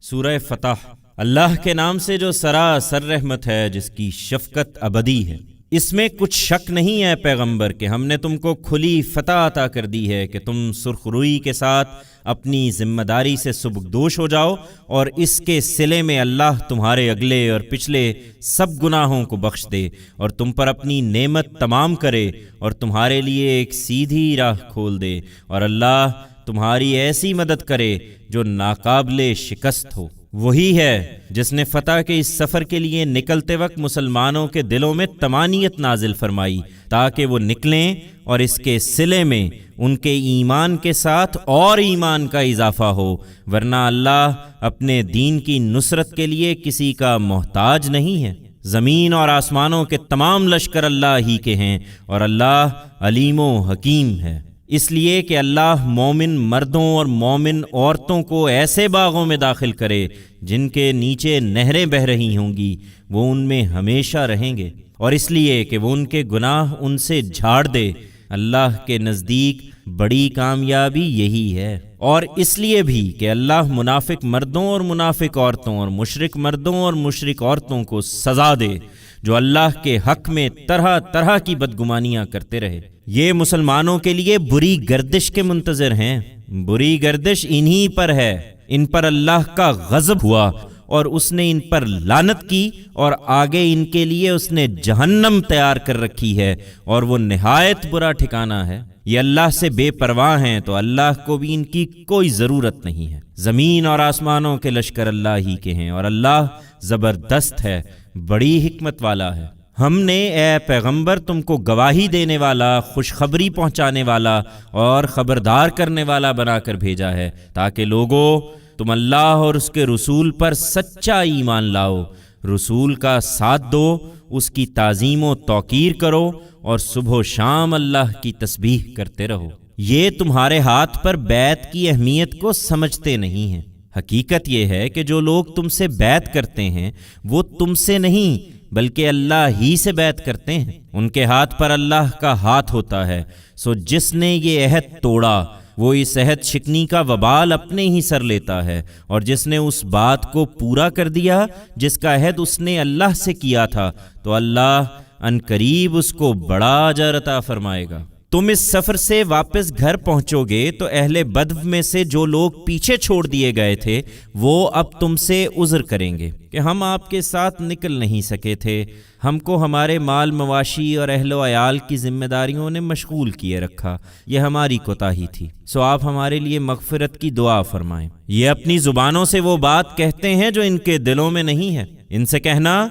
سورہ فتح۔ اللہ کے نام سے جو سراسر رحمت ہے، جس کی شفقت ابدی ہے۔ اس میں کچھ شک نہیں ہے پیغمبر کہ ہم نے تم کو کھلی فتح عطا کر دی ہے کہ تم سرخ روئی کے ساتھ اپنی ذمہ داری سے سبکدوش ہو جاؤ، اور اس کے صلے میں اللہ تمہارے اگلے اور پچھلے سب گناہوں کو بخش دے اور تم پر اپنی نعمت تمام کرے اور تمہارے لیے ایک سیدھی راہ کھول دے، اور اللہ تمہاری ایسی مدد کرے جو ناقابل شکست ہو۔ وہی ہے جس نے فتح کے اس سفر کے لیے نکلتے وقت مسلمانوں کے دلوں میں طمانینت نازل فرمائی تاکہ وہ نکلیں، اور اس کے صلے میں ان کے ایمان کے ساتھ اور ایمان کا اضافہ ہو، ورنہ اللہ اپنے دین کی نصرت کے لیے کسی کا محتاج نہیں ہے۔ زمین اور آسمانوں کے تمام لشکر اللہ ہی کے ہیں، اور اللہ علیم و حکیم ہے۔ اس لیے کہ اللہ مومن مردوں اور مومن عورتوں کو ایسے باغوں میں داخل کرے جن کے نیچے نہریں بہہ رہی ہوں گی، وہ ان میں ہمیشہ رہیں گے، اور اس لیے کہ وہ ان کے گناہ ان سے جھاڑ دے۔ اللہ کے نزدیک بڑی کامیابی یہی ہے۔ اور اس لیے بھی کہ اللہ منافق مردوں اور منافق عورتوں اور مشرک مردوں اور مشرک عورتوں کو سزا دے جو اللہ کے حق میں طرح طرح کی بدگمانیاں کرتے رہے۔ یہ مسلمانوں کے لیے بری گردش کے منتظر ہیں۔ بری گردش انہی پر ہے۔ ان پر اللہ کا غضب ہوا اور اس نے ان پر لعنت کی، اور آگے ان کے لیے اس نے جہنم تیار کر رکھی ہے، اور وہ نہایت برا ٹھکانہ ہے۔ یہ اللہ سے بے پرواہ ہیں تو اللہ کو بھی ان کی کوئی ضرورت نہیں ہے۔ زمین اور آسمانوں کے لشکر اللہ ہی کے ہیں، اور اللہ زبردست ہے، بڑی حکمت والا ہے۔ ہم نے اے پیغمبر تم کو گواہی دینے والا، خوشخبری پہنچانے والا اور خبردار کرنے والا بنا کر بھیجا ہے تاکہ لوگوں تم اللہ اور اس کے رسول پر سچا ایمان لاؤ، رسول کا ساتھ دو، اس کی تعظیم و توقیر کرو، اور صبح و شام اللہ کی تسبیح کرتے رہو۔ یہ تمہارے ہاتھ پر بیعت کی اہمیت کو سمجھتے نہیں ہیں۔ حقیقت یہ ہے کہ جو لوگ تم سے بیعت کرتے ہیں وہ تم سے نہیں بلکہ اللہ ہی سے بیعت کرتے ہیں۔ ان کے ہاتھ پر اللہ کا ہاتھ ہوتا ہے، سو جس نے یہ عہد توڑا وہ اس عہد شکنی کا وبال اپنے ہی سر لیتا ہے، اور جس نے اس بات کو پورا کر دیا جس کا عہد اس نے اللہ سے کیا تھا تو اللہ ان قریب اس کو بڑا اجر عطا فرمائے گا۔ تم اس سفر سے واپس گھر پہنچو گے تو اہل بدو میں سے جو لوگ پیچھے چھوڑ دیے گئے تھے وہ اب تم سے عذر کریں گے کہ ہم آپ کے ساتھ نکل نہیں سکے تھے، ہم کو ہمارے مال مواشی اور اہل و عیال کی ذمہ داریوں نے مشغول کیے رکھا، یہ ہماری کوتاہی تھی، سو آپ ہمارے لیے مغفرت کی دعا فرمائیں۔ یہ اپنی زبانوں سے وہ بات کہتے ہیں جو ان کے دلوں میں نہیں ہے۔ ان سے کہنا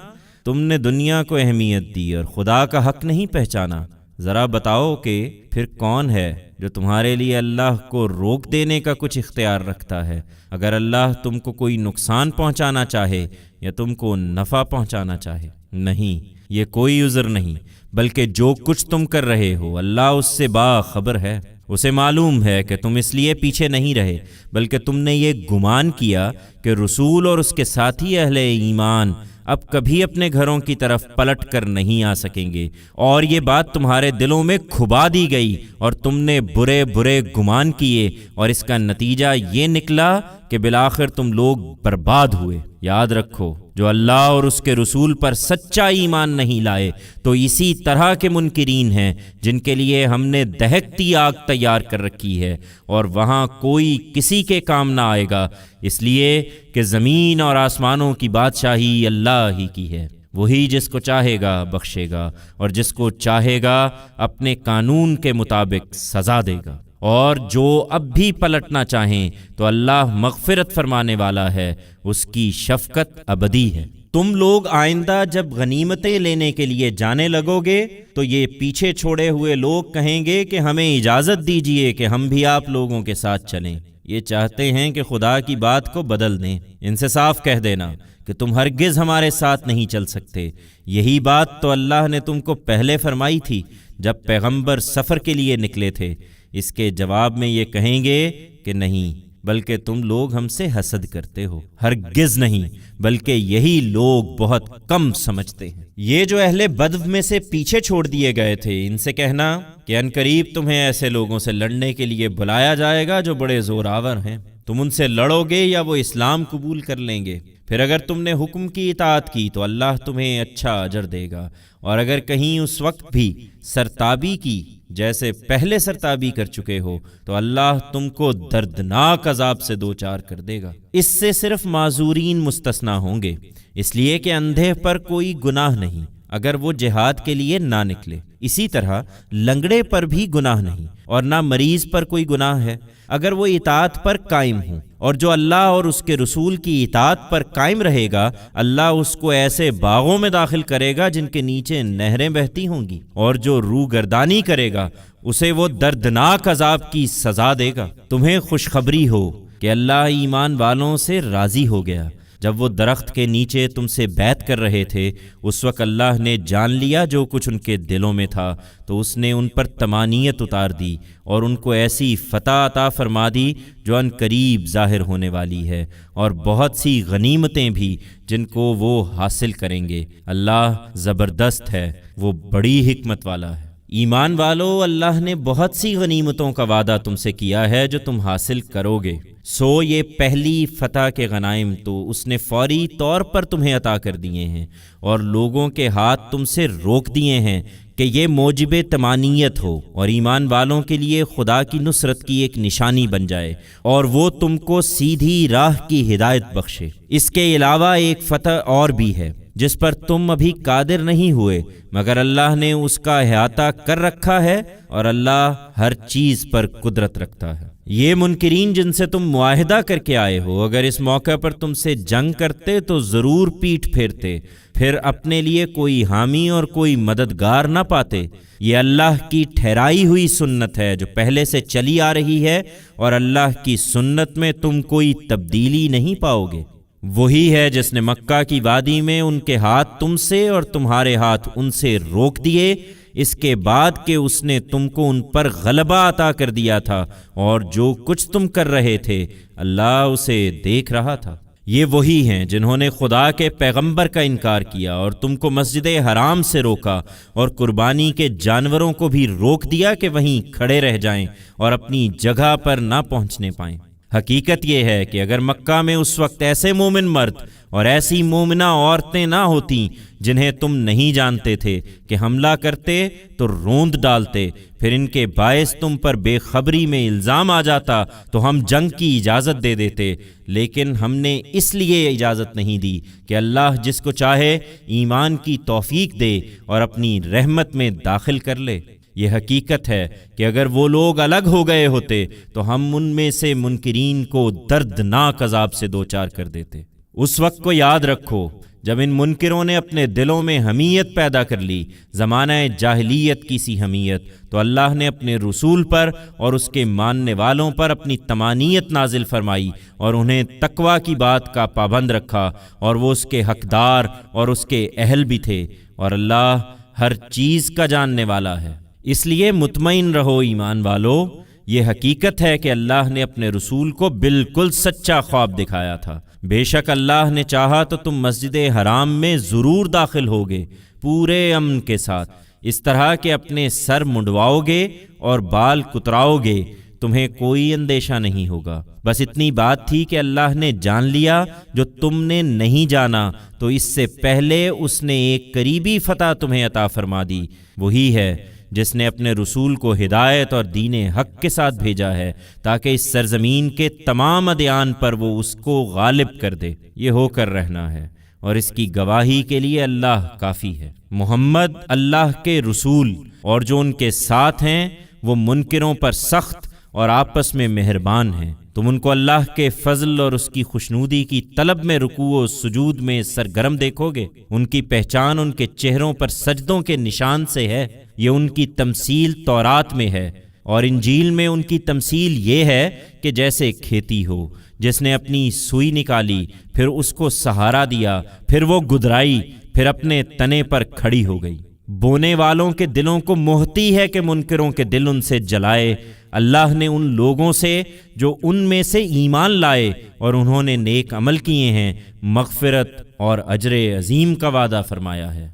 تم نے دنیا کو اہمیت دی اور خدا کا حق نہیں پہچانا، ذرا بتاؤ کہ پھر کون ہے جو تمہارے لیے اللہ کو روک دینے کا کچھ اختیار رکھتا ہے؟ اگر اللہ تم کو کوئی نقصان پہنچانا چاہے یا تم کو نفع پہنچانا چاہے؟ نہیں، یہ کوئی عذر نہیں، بلکہ جو کچھ تم کر رہے ہو اللہ اس سے باخبر ہے۔ اسے معلوم ہے کہ تم اس لیے پیچھے نہیں رہے بلکہ تم نے یہ گمان کیا کہ رسول اور اس کے ساتھی اہل ایمان اب کبھی اپنے گھروں کی طرف پلٹ کر نہیں آ سکیں گے، اور یہ بات تمہارے دلوں میں کھبا دی گئی اور تم نے برے برے گمان کیے، اور اس کا نتیجہ یہ نکلا کہ بالآخر تم لوگ برباد ہوئے۔ یاد رکھو جو اللہ اور اس کے رسول پر سچا ایمان نہیں لائے تو اسی طرح کے منکرین ہیں جن کے لیے ہم نے دہکتی آگ تیار کر رکھی ہے، اور وہاں کوئی کسی کے کام نہ آئے گا، اس لیے کہ زمین اور آسمانوں کی بادشاہی اللہ ہی کی ہے۔ وہی جس کو چاہے گا بخشے گا، اور جس کو چاہے گا اپنے قانون کے مطابق سزا دے گا، اور جو اب بھی پلٹنا چاہیں تو اللہ مغفرت فرمانے والا ہے، اس کی شفقت ابدی ہے۔ تم لوگ آئندہ جب غنیمتیں لینے کے لیے جانے لگو گے تو یہ پیچھے چھوڑے ہوئے لوگ کہیں گے کہ ہمیں اجازت دیجیے کہ ہم بھی آپ لوگوں کے ساتھ چلیں۔ یہ چاہتے ہیں کہ خدا کی بات کو بدل دیں۔ ان سے صاف کہہ دینا کہ تم ہرگز ہمارے ساتھ نہیں چل سکتے۔ یہی بات تو اللہ نے تم کو پہلے فرمائی تھی جب پیغمبر سفر کے لیے نکلے تھے۔ اس کے جواب میں یہ کہیں گے کہ نہیں، بلکہ تم لوگ ہم سے حسد کرتے ہو۔ ہرگز نہیں، بلکہ یہی لوگ بہت کم سمجھتے ہیں۔ یہ جو اہل بدو میں سے پیچھے چھوڑ دیے گئے تھے ان سے کہنا کہ ان قریب تمہیں ایسے لوگوں سے لڑنے کے لیے بلایا جائے گا جو بڑے زور آور ہیں۔ تم ان سے لڑو گے یا وہ اسلام قبول کر لیں گے؟ پھر اگر تم نے حکم کی اطاعت کی تو اللہ تمہیں اچھا اجر دے گا، اور اگر کہیں اس وقت بھی سرتابی کی جیسے پہلے سرتابی کر چکے ہو تو اللہ تم کو دردناک عذاب سے دوچار کر دے گا۔ اس سے صرف معذورین مستثنیٰ ہوں گے، اس لیے کہ اندھے پر کوئی گناہ نہیں اگر وہ جہاد کے لیے نہ نکلے، اسی طرح لنگڑے پر بھی گناہ نہیں، اور نہ مریض پر کوئی گناہ ہے اگر وہ اطاعت پر قائم ہوں، اور جو اللہ اور اس کے رسول کی اطاعت پر قائم رہے گا اللہ اس کو ایسے باغوں میں داخل کرے گا جن کے نیچے نہریں بہتی ہوں گی، اور جو روگردانی کرے گا اسے وہ دردناک عذاب کی سزا دے گا۔ تمہیں خوشخبری ہو کہ اللہ ایمان والوں سے راضی ہو گیا۔ جب وہ درخت کے نیچے تم سے بیعت کر رہے تھے اس وقت اللہ نے جان لیا جو کچھ ان کے دلوں میں تھا، تو اس نے ان پر طمانینت اتار دی اور ان کو ایسی فتح عطا فرما دی جو ان قریب ظاہر ہونے والی ہے، اور بہت سی غنیمتیں بھی جن کو وہ حاصل کریں گے۔ اللہ زبردست ہے، وہ بڑی حکمت والا ہے۔ ایمان والو، اللہ نے بہت سی غنیمتوں کا وعدہ تم سے کیا ہے جو تم حاصل کرو گے، سو یہ پہلی فتح کے غنائم تو اس نے فوری طور پر تمہیں عطا کر دیے ہیں، اور لوگوں کے ہاتھ تم سے روک دیے ہیں کہ یہ موجب طمانینت ہو اور ایمان والوں کے لیے خدا کی نصرت کی ایک نشانی بن جائے، اور وہ تم کو سیدھی راہ کی ہدایت بخشے۔ اس کے علاوہ ایک فتح اور بھی ہے جس پر تم ابھی قادر نہیں ہوئے، مگر اللہ نے اس کا احاطہ کر رکھا ہے، اور اللہ ہر چیز پر قدرت رکھتا ہے۔ یہ منکرین جن سے تم معاہدہ کر کے آئے ہو اگر اس موقع پر تم سے جنگ کرتے تو ضرور پیٹھ پھیرتے، پھر اپنے لیے کوئی حامی اور کوئی مددگار نہ پاتے۔ یہ اللہ کی ٹھہرائی ہوئی سنت ہے جو پہلے سے چلی آ رہی ہے، اور اللہ کی سنت میں تم کوئی تبدیلی نہیں پاؤ گے۔ وہی ہے جس نے مکہ کی وادی میں ان کے ہاتھ تم سے اور تمہارے ہاتھ ان سے روک دیے، اس کے بعد کہ اس نے تم کو ان پر غلبہ عطا کر دیا تھا، اور جو کچھ تم کر رہے تھے اللہ اسے دیکھ رہا تھا۔ یہ وہی ہیں جنہوں نے خدا کے پیغمبر کا انکار کیا اور تم کو مسجد حرام سے روکا، اور قربانی کے جانوروں کو بھی روک دیا کہ وہیں کھڑے رہ جائیں اور اپنی جگہ پر نہ پہنچنے پائیں۔ حقیقت یہ ہے کہ اگر مکہ میں اس وقت ایسے مومن مرد اور ایسی مومنہ عورتیں نہ ہوتیں جنہیں تم نہیں جانتے تھے کہ حملہ کرتے تو روند ڈالتے، پھر ان کے باعث تم پر بے خبری میں الزام آ جاتا تو ہم جنگ کی اجازت دے دیتے، لیکن ہم نے اس لیے اجازت نہیں دی کہ اللہ جس کو چاہے ایمان کی توفیق دے اور اپنی رحمت میں داخل کر لے۔ یہ حقیقت ہے کہ اگر وہ لوگ الگ ہو گئے ہوتے تو ہم ان میں سے منکرین کو دردناک عذاب سے دوچار کر دیتے۔ اس وقت کو یاد رکھو جب ان منکروں نے اپنے دلوں میں حمیت پیدا کر لی، زمانہ جاہلیت کی سی حمیت، تو اللہ نے اپنے رسول پر اور اس کے ماننے والوں پر اپنی طمانینت نازل فرمائی اور انہیں تقوی کی بات کا پابند رکھا، اور وہ اس کے حقدار اور اس کے اہل بھی تھے، اور اللہ ہر چیز کا جاننے والا ہے۔ اس لیے مطمئن رہو ایمان والو، یہ حقیقت ہے کہ اللہ نے اپنے رسول کو بالکل سچا خواب دکھایا تھا۔ بے شک اللہ نے چاہا تو تم مسجد حرام میں ضرور داخل ہوگے پورے امن کے ساتھ، اس طرح کہ اپنے سر منڈواؤ گے اور بال کتراؤ گے، تمہیں کوئی اندیشہ نہیں ہوگا۔ بس اتنی بات تھی کہ اللہ نے جان لیا جو تم نے نہیں جانا، تو اس سے پہلے اس نے ایک قریبی فتح تمہیں عطا فرما دی۔ وہی ہے جس نے اپنے رسول کو ہدایت اور دین حق کے ساتھ بھیجا ہے تاکہ اس سرزمین کے تمام ادیان پر وہ اس کو غالب کر دے۔ یہ ہو کر رہنا ہے، اور اس کی گواہی کے لیے اللہ کافی ہے۔ محمد اللہ کے رسول اور جو ان کے ساتھ ہیں وہ منکروں پر سخت اور آپس میں مہربان ہیں۔ تم ان کو اللہ کے فضل اور اس کی خوشنودی کی طلب میں رکوع و سجود میں سرگرم دیکھو گے۔ ان کی پہچان ان کے چہروں پر سجدوں کے نشان سے ہے۔ یہ ان کی تمثیل تورات میں ہے، اور انجیل میں ان کی تمثیل یہ ہے کہ جیسے کھیتی ہو جس نے اپنی سوئی نکالی، پھر اس کو سہارا دیا، پھر وہ گدرائی، پھر اپنے تنے پر کھڑی ہو گئی۔ بونے والوں کے دلوں کو موہتی ہے کہ منکروں کے دل ان سے جلائے۔ اللہ نے ان لوگوں سے جو ان میں سے ایمان لائے اور انہوں نے نیک عمل کیے ہیں مغفرت اور اجر عظیم کا وعدہ فرمایا ہے۔